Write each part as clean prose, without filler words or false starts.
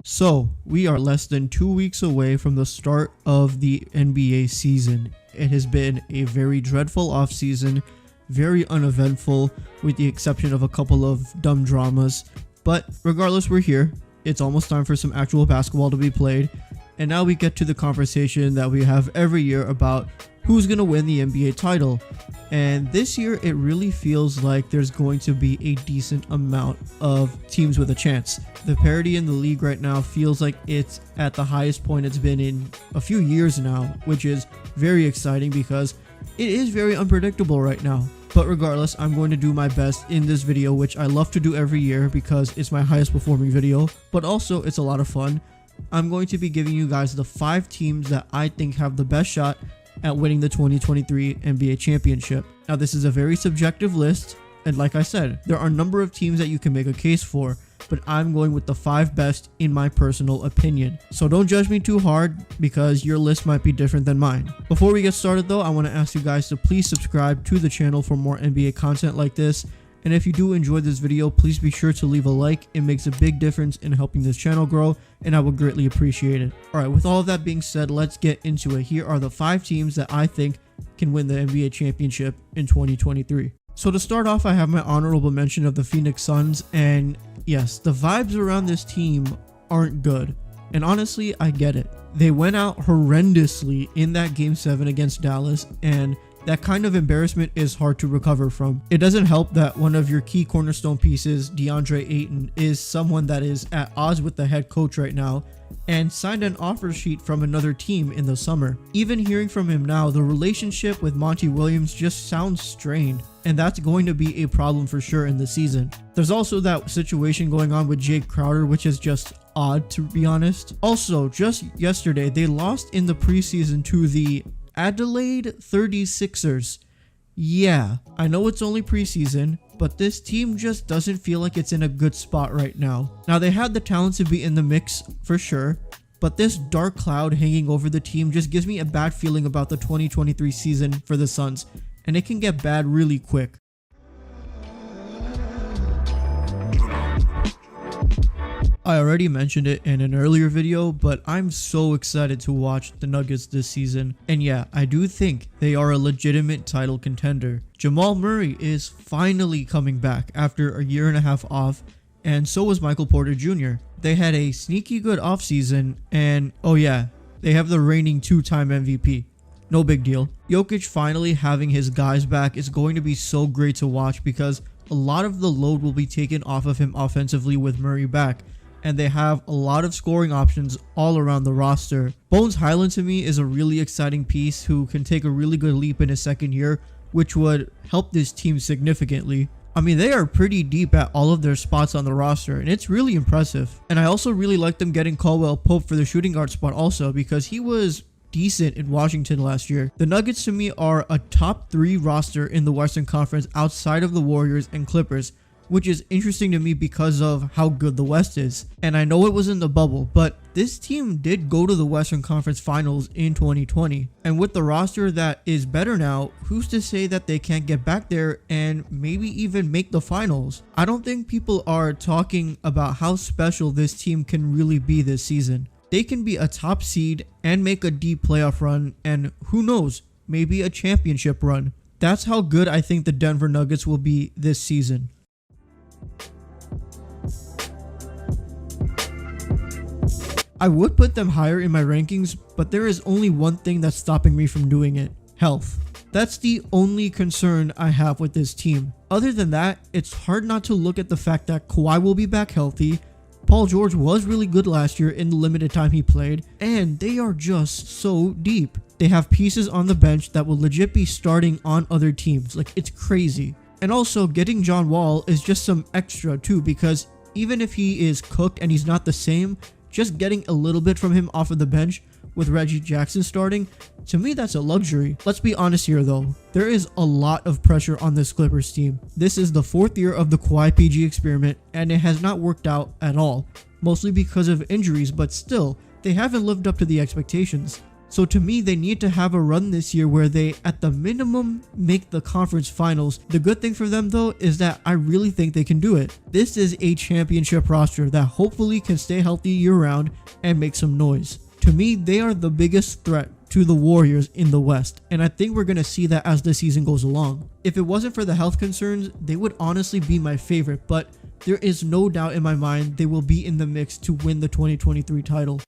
So, we are less than 2 weeks away from the start of the NBA season. It has been a very dreadful offseason, very uneventful, with the exception of a couple of dumb dramas. But regardless, we're here. It's almost time for some actual basketball to be played. And now we get to the conversation that we have every year about who's going to win the NBA title. And this year, it really feels like there's going to be a decent amount of teams with a chance. The parity in the league right now feels like it's at the highest point it's been in a few years now, which is very exciting because it is very unpredictable right now. But regardless, I'm going to do my best in this video, which I love to do every year because it's my highest performing video, but also it's a lot of fun. I'm going to be giving you guys the 5 teams that I think have the best shot at winning the 2023 NBA championship. Now, this is a very subjective list, and like I said, there are a number of teams that you can make a case for, but I'm going with the 5 best in my personal opinion. So don't judge me too hard because your list might be different than mine. Before we get started though, I want to ask you guys to please subscribe to the channel for more NBA content like this. And if you do enjoy this video, please be sure to leave a like. It makes a big difference in helping this channel grow, and I would greatly appreciate it. Alright, with all of that being said, let's get into it. Here are the 5 teams that I think can win the NBA championship in 2023. So to start off, I have my honorable mention of the Phoenix Suns, and yes, the vibes around this team aren't good. And honestly, I get it. They went out horrendously in that Game 7 against Dallas, and that kind of embarrassment is hard to recover from. It doesn't help that one of your key cornerstone pieces, DeAndre Ayton, is someone that is at odds with the head coach right now and signed an offer sheet from another team in the summer. Even hearing from him now, the relationship with Monty Williams just sounds strained, and that's going to be a problem for sure in the season. There's also that situation going on with Jake Crowder, which is just odd, to be honest. Also, just yesterday, they lost in the preseason to the Adelaide 36ers. Yeah, I know it's only preseason, but this team just doesn't feel like it's in a good spot right now. Now, they had the talent to be in the mix for sure, but this dark cloud hanging over the team just gives me a bad feeling about the 2023 season for the Suns, and it can get bad really quick. I already mentioned it in an earlier video, but I'm so excited to watch the Nuggets this season. And yeah, I do think they are a legitimate title contender. Jamal Murray is finally coming back after a year and a half off, and so was Michael Porter Jr. They had a sneaky good offseason, and oh yeah, they have the reigning 2-time MVP. No big deal. Jokic finally having his guys back is going to be so great to watch because a lot of the load will be taken off of him offensively with Murray back, and they have a lot of scoring options all around the roster. Bones Highland to me is a really exciting piece who can take a really good leap in his second year, which would help this team significantly. I mean, they are pretty deep at all of their spots on the roster, and it's really impressive. And I also really like them getting Caldwell Pope for the shooting guard spot also because he was decent in Washington last year. The Nuggets to me are a top 3 roster in the Western Conference outside of the Warriors and Clippers, which is interesting to me because of how good the West is. And I know it was in the bubble, but this team did go to the Western Conference Finals in 2020. And with the roster that is better now, who's to say that they can't get back there and maybe even make the finals? I don't think people are talking about how special this team can really be this season. They can be a top seed and make a deep playoff run, and who knows, maybe a championship run. That's how good I think the Denver Nuggets will be this season. I would put them higher in my rankings, but there is only one thing that's stopping me from doing it: health. That's the only concern I have with this team. Other than that, it's hard not to look at the fact that Kawhi will be back healthy, Paul George was really good last year in the limited time he played, and they are just so deep. They have pieces on the bench that will legit be starting on other teams. Like, it's crazy. And also, getting John Wall is just some extra too, because even if he is cooked and he's not the same, just getting a little bit from him off of the bench with Reggie Jackson starting, to me that's a luxury. Let's be honest here though, there is a lot of pressure on this Clippers team. This is the 4th year of the Kawhi PG experiment, and it has not worked out at all, mostly because of injuries, but still, they haven't lived up to the expectations. So to me, they need to have a run this year where they, at the minimum, make the conference finals. The good thing for them though is that I really think they can do it. This is a championship roster that hopefully can stay healthy year round and make some noise. To me, they are the biggest threat to the Warriors in the West, and I think we're going to see that as the season goes along. If it wasn't for the health concerns, they would honestly be my favorite, but there is no doubt in my mind they will be in the mix to win the 2023 title.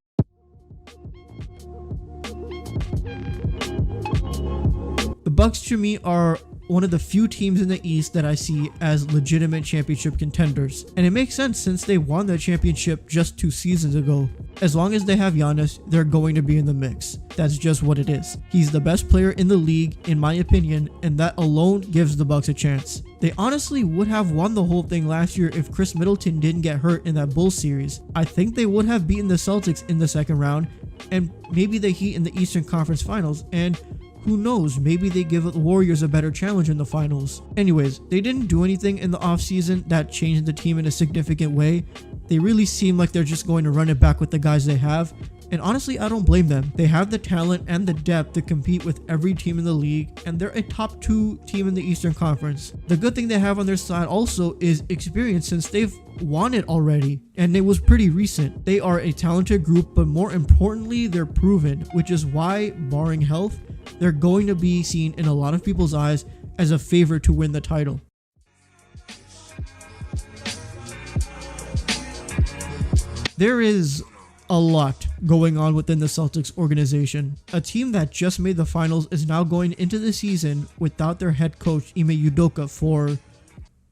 The Bucks to me are one of the few teams in the East that I see as legitimate championship contenders. And it makes sense since they won the championship just 2 seasons ago. As long as they have Giannis, they're going to be in the mix. That's just what it is. He's the best player in the league, in my opinion, and that alone gives the Bucks a chance. They honestly would have won the whole thing last year if Chris Middleton didn't get hurt in that Bulls series. I think they would have beaten the Celtics in the second round, and maybe the Heat in the Eastern Conference Finals, and who knows, maybe they give the Warriors a better challenge in the finals. Anyways, they didn't do anything in the offseason that changed the team in a significant way. They really seem like they're just going to run it back with the guys they have. And honestly, I don't blame them. They have the talent and the depth to compete with every team in the league, and they're a top 2 team in the Eastern Conference. The good thing they have on their side also is experience, since they've won it already, and it was pretty recent. They are a talented group, but more importantly, they're proven, which is why, barring health, they're going to be seen in a lot of people's eyes as a favorite to win the title. There is a lot going on within the Celtics organization. A team that just made the finals is now going into the season without their head coach Ime Udoka for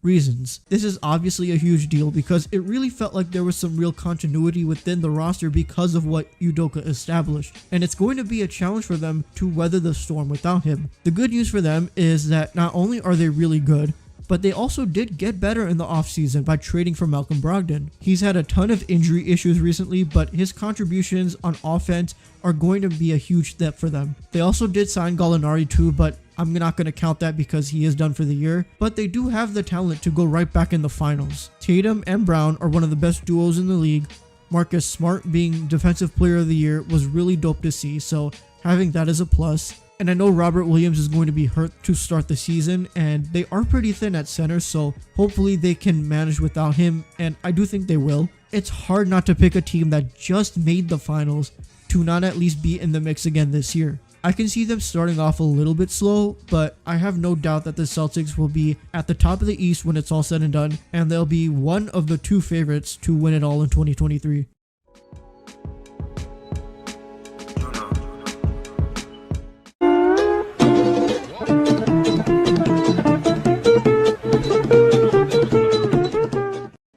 reasons. This is obviously a huge deal because it really felt like there was some real continuity within the roster because of what Udoka established, and it's going to be a challenge for them to weather the storm without him. The good news for them is that not only are they really good, but they also did get better in the offseason by trading for Malcolm Brogdon. He's had a ton of injury issues recently, but his contributions on offense are going to be a huge step for them. They also did sign Gallinari too, but I'm not going to count that because he is done for the year. But they do have the talent to go right back in the finals. Tatum and Brown are one of the best duos in the league. Marcus Smart being Defensive Player of the Year was really dope to see, so having that is a plus. And I know Robert Williams is going to be hurt to start the season, and they are pretty thin at center, so hopefully they can manage without him, and I do think they will. It's hard not to pick a team that just made the finals to not at least be in the mix again this year. I can see them starting off a little bit slow, but I have no doubt that the Celtics will be at the top of the East when it's all said and done, and they'll be one of the 2 favorites to win it all in 2023.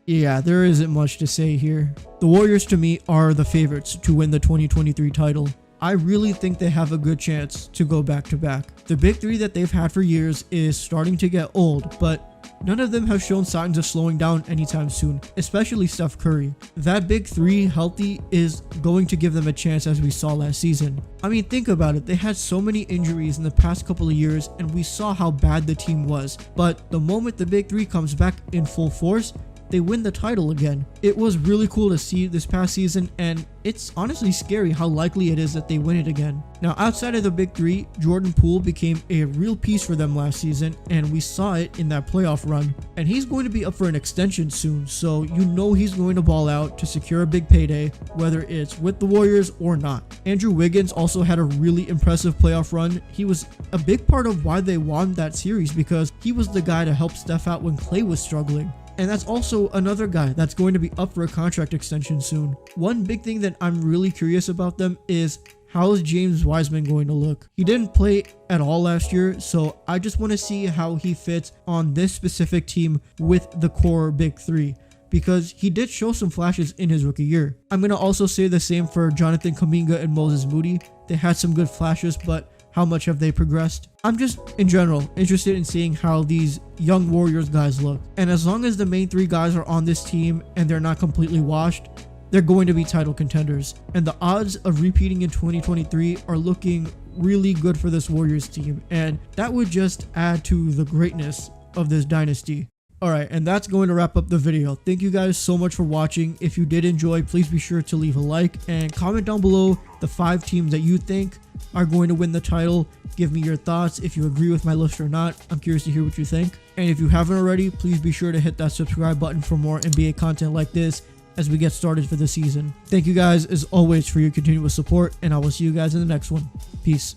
Yeah, there isn't much to say here. The Warriors to me are the favorites to win the 2023 title. I really think they have a good chance to go back to back. The big 3 that they've had for years is starting to get old, but none of them have shown signs of slowing down anytime soon, especially Steph Curry. That big 3 healthy is going to give them a chance, as we saw last season. I mean, think about it. They had so many injuries in the past couple of years, and we saw how bad the team was. But the moment the big 3 comes back in full force, they win the title again. It was really cool to see this past season, and it's honestly scary how likely it is that they win it again. Now, outside of the big 3, Jordan Poole became a real piece for them last season, and we saw it in that playoff run. And he's going to be up for an extension soon, so you know he's going to ball out to secure a big payday, whether it's with the Warriors or not. Andrew Wiggins also had a really impressive playoff run. He was a big part of why they won that series because he was the guy to help Steph out when Klay was struggling. And that's also another guy that's going to be up for a contract extension soon. One big thing that I'm really curious about them is how is James Wiseman going to look? He didn't play at all last year, so I just want to see how he fits on this specific team with the core big 3. Because he did show some flashes in his rookie year. I'm going to also say the same for Jonathan Kuminga and Moses Moody. They had some good flashes, but how much have they progressed? I'm just, in general, interested in seeing how these young Warriors guys look. And as long as the main 3 guys are on this team and they're not completely washed, they're going to be title contenders. And the odds of repeating in 2023 are looking really good for this Warriors team. And that would just add to the greatness of this dynasty. Alright, and that's going to wrap up the video. Thank you guys so much for watching. If you did enjoy, please be sure to leave a like and comment down below the 5 teams that you think are going to win the title. Give me your thoughts if you agree with my list or not. I'm curious to hear what you think. And if you haven't already, please be sure to hit that subscribe button for more NBA content like this as we get started for the season. Thank you guys as always for your continuous support, and I will see you guys in the next one. Peace.